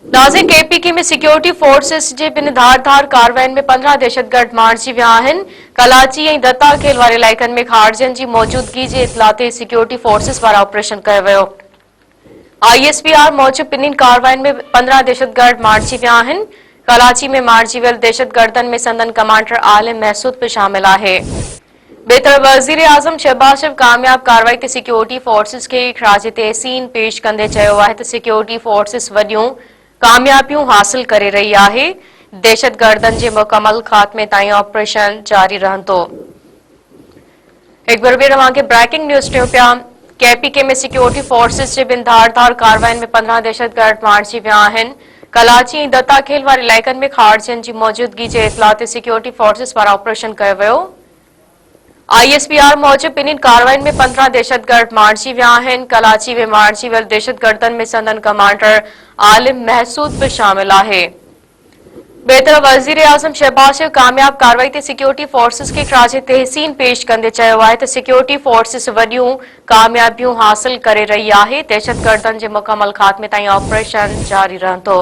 नाज़िक KPK में security forces जे बिन धार कार्रवाइन में 15 दहशतगर्द मारिजी विया आहिनि। कराची ऐं दत्ता खेल वारे इलाइक़नि में खारजनि जी मौजूदगी जे इतला ते सिक्योरिटी फोर्सेस वारा ऑपरेशन कयो वियो। ISPR मूजिब ॿिन्हिनि कार्रवाइन में 15 दहशतगर्द मारिजी विया आहिनि। कराची में मारिजी वियल दहशतगर्दनि में संदन कमांडर आलिम महसूद भी शामिल आहे। ॿिए तरफ़ वज़ीर आज़म शहबाज शरीफ़ कामयाब कार्रवाई ते सिक्योरिटी फोर्सेस के ख़राज तहसीन पेश कंदे चयो आहे त सिक्योरिटी फोर्सेस वॾियूं कामयाबियूं हासिल करे रही आहे। दहशतगर्दनि जे मुकम्मल ख़ात्मे ताईं ऑपरेशन जारी रहंदो। एक बार फिर तव्हांखे ब्रेकिंग न्यूज़ ॾियूं पिया। केपीके में सिक्योरिटी फोर्सेस जे बिन धार कार्रवाइन में 15 दहशतगर्द मारिजी विया आहिनि। कराची ऐं दत्ता खेल वारे इलाइक़नि में खारजनि जी मौजूदगी जे इतला ते सिक्योरिटी फोर्सेस वारा ऑपरेशन कयो वियो। ISPR मूजिब ॿिन्हिनि कार्रवाइन में 15 दहशतगर्द मारिजी विया आहिनि। कराची में मारिजी वियल दहशतगर्दनि में संदन कमांडर आलिम महसूद भी शामिल आहे। ॿिए तरफ़ वज़ीर आज़म शहबाज शरीफ़ कामयाब कार्रवाई ते सिक्योरिटी फोर्सेस के ख़राज तहसीन पेश कंदे चयो आहे त सिक्योरिटी फोर्सेस वॾियूं कामयाबियूं हासिल करे रही आहे। दहशतगर्दनि जे मुकम्मल ख़ात्मे ताईं ऑपरेशन जारी रहंदो।